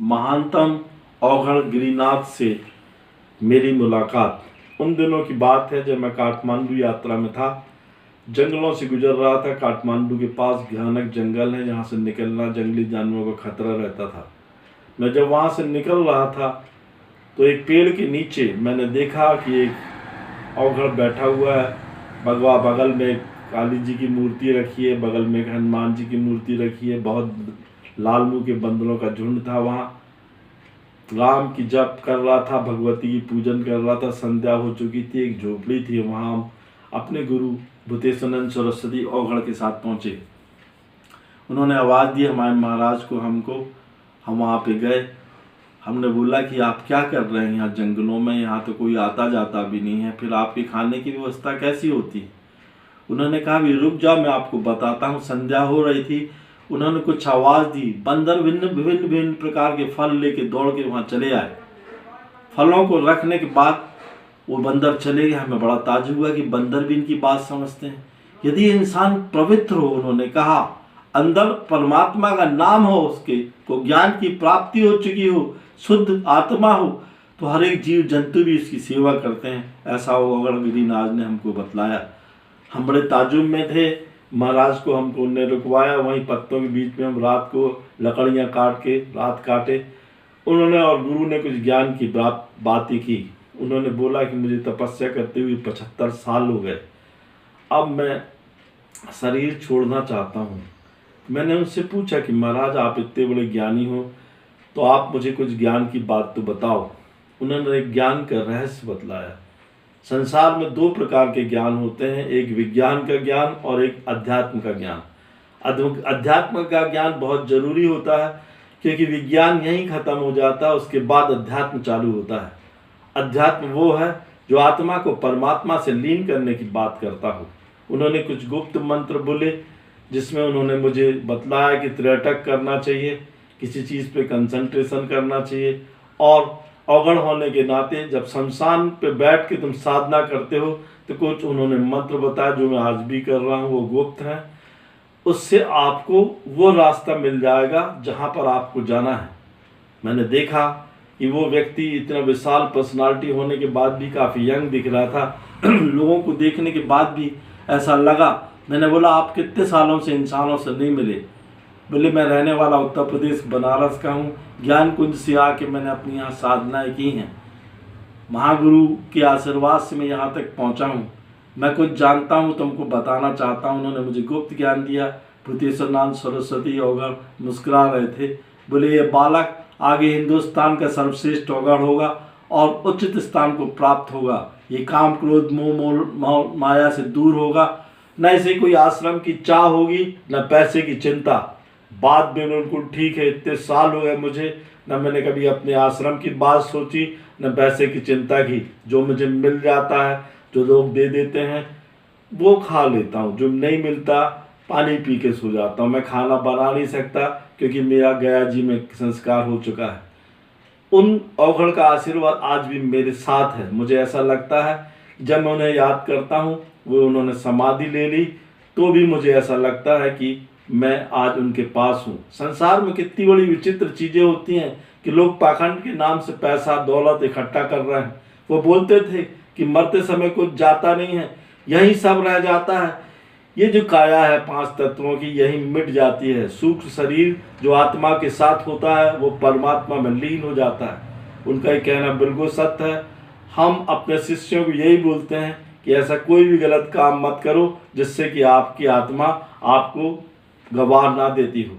महानतम औघड़ गिरिनाथ से मेरी मुलाकात उन दिनों की बात है जब मैं काठमांडू यात्रा में था। जंगलों से गुजर रहा था। काठमांडू के पास भयानक जंगल है, यहाँ से निकलना जंगली जानवरों का खतरा रहता था। मैं जब वहाँ से निकल रहा था तो एक पेड़ के नीचे मैंने देखा कि एक औघड़ बैठा हुआ है। बगल में काली जी की मूर्ति रखी है, बगल में हनुमान जी की मूर्ति रखी है। बहुत लाल मुंह के बंदरों का झुंड था। वहाँ राम की जप कर रहा था, भगवती की पूजन कर रहा था। संध्या हो चुकी थी, एक झोपड़ी थी। वहाँ हम अपने गुरु भूतेश्वरानंद सरस्वती औघड़ के साथ पहुँचे। उन्होंने आवाज़ दी हमारे महाराज को, हमको। हम वहाँ पे गए। हमने बोला कि आप क्या कर रहे हैं यहाँ जंगलों में? यहाँ तो कोई आता जाता भी नहीं है, फिर आपके खाने की व्यवस्था कैसी होती है? उन्होंने कहा भी रुक जाओ, मैं आपको बताता हूँ। संध्या हो रही थी। उन्होंने कुछ आवाज़ दी। बंदर विभिन्न प्रकार के फल लेके दौड़ के वहाँ चले आए। फलों को रखने के बाद वो बंदर चले गए। हमें बड़ा ताज्जुब हुआ कि बंदर भी इनकी बात समझते हैं। यदि इंसान पवित्र हो, उन्होंने कहा, अंदर परमात्मा का नाम हो, उसके को ज्ञान की प्राप्ति हो चुकी हो, शुद्ध आत्मा हो, तो हर एक जीव जंतु भी इसकी सेवा करते हैं। ऐसा औघड़ गिरिनाथ ने हमको बतलाया। हम बड़े ताज्जुब में थे। महाराज को हमको उन्होंने रुकवाया। वहीं पत्तों के बीच में हम रात को लकड़ियाँ काट के रात काटे। उन्होंने और गुरु ने कुछ ज्ञान की बातें की। उन्होंने बोला कि मुझे तपस्या करते हुए 75 साल हो गए, अब मैं शरीर छोड़ना चाहता हूँ। मैंने उनसे पूछा कि महाराज आप इतने बड़े ज्ञानी हो तो आप मुझे कुछ ज्ञान की बात तो बताओ। उन्होंने एक ज्ञान का रहस्य बतलाया। संसार में दो प्रकार के ज्ञान होते हैं, एक विज्ञान का ज्ञान और एक अध्यात्म का ज्ञान। अध्यात्म का ज्ञान बहुत जरूरी होता है क्योंकि विज्ञान यहीं खत्म हो जाता है, उसके बाद अध्यात्म चालू होता है। अध्यात्म वो है जो आत्मा को परमात्मा से लीन करने की बात करता हो। उन्होंने कुछ गुप्त मंत्र बोले जिसमें उन्होंने मुझे बतलाया कि त्रिटक करना चाहिए, किसी चीज़ पे कंसंट्रेशन करना चाहिए, और औघड़ होने के नाते जब शमशान पे बैठ के तुम साधना करते हो तो कुछ उन्होंने मंत्र बताया जो मैं आज भी कर रहा हूँ, वो गुप्त हैं। उससे आपको वो रास्ता मिल जाएगा जहाँ पर आपको जाना है। मैंने देखा कि वो व्यक्ति इतना विशाल पर्सनालिटी होने के बाद भी काफ़ी यंग दिख रहा था। लोगों को देखने के बाद भी ऐसा लगा। मैंने बोला आप कितने सालों से इंसानों से नहीं मिले? बोले मैं रहने वाला उत्तर प्रदेश बनारस का हूँ। ज्ञान कुंज से आके मैंने अपनी यहाँ साधनाएँ की हैं। महागुरु के आशीर्वाद से मैं यहाँ तक पहुँचा हूँ। मैं कुछ जानता हूँ, तुमको बताना चाहता हूँ। उन्होंने मुझे गुप्त ज्ञान दिया। भूतेश्वरानंद सरस्वती औघड़ मुस्कुरा रहे थे। बोले ये बालक आगे हिंदुस्तान का सर्वश्रेष्ठ औघड़ होगा और उच्चित स्थान को प्राप्त होगा। ये काम क्रोध मोह माया से दूर होगा। न इसे कोई आश्रम की चाह होगी, न पैसे की चिंता। बात भी बिल्कुल ठीक है। इतने साल हो गए मुझे, न मैंने कभी अपने आश्रम की बात सोची, न पैसे की चिंता की। जो मुझे मिल जाता है, जो लोग दे देते हैं, वो खा लेता हूँ। जो नहीं मिलता पानी पी के सो जाता हूँ। मैं खाना बना नहीं सकता क्योंकि मेरा गया जी में संस्कार हो चुका है। उन औघड़ का आशीर्वाद आज भी मेरे साथ है। मुझे ऐसा लगता है जब मैं उन्हें याद करता हूँ, वो उन्होंने समाधि ले ली, तो भी मुझे ऐसा लगता है कि मैं आज उनके पास हूँ। संसार में कितनी बड़ी विचित्र चीज़ें होती हैं कि लोग पाखंड के नाम से पैसा दौलत इकट्ठा कर रहे हैं। वो बोलते थे कि मरते समय कुछ जाता नहीं है, यही सब रह जाता है। ये जो काया है 5 तत्वों की, यही मिट जाती है। सूक्ष्म शरीर जो आत्मा के साथ होता है वो परमात्मा में लीन हो जाता है। उनका ये कहना बिल्कुल सत्य है। हम अपने शिष्यों को यही बोलते हैं कि ऐसा कोई भी गलत काम मत करो जिससे कि आपकी आत्मा आपको गवाह ना देती हो।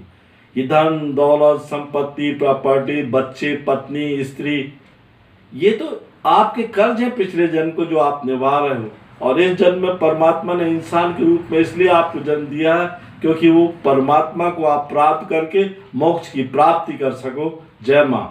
ये धन दौलत संपत्ति प्रॉपर्टी बच्चे पत्नी स्त्री, ये तो आपके कर्ज हैं पिछले जन्म को जो आप निभा रहे हो। और इस जन्म में परमात्मा ने इंसान के रूप में इसलिए आपको जन्म दिया है क्योंकि वो परमात्मा को आप प्राप्त करके मोक्ष की प्राप्ति कर सको। जय माँ।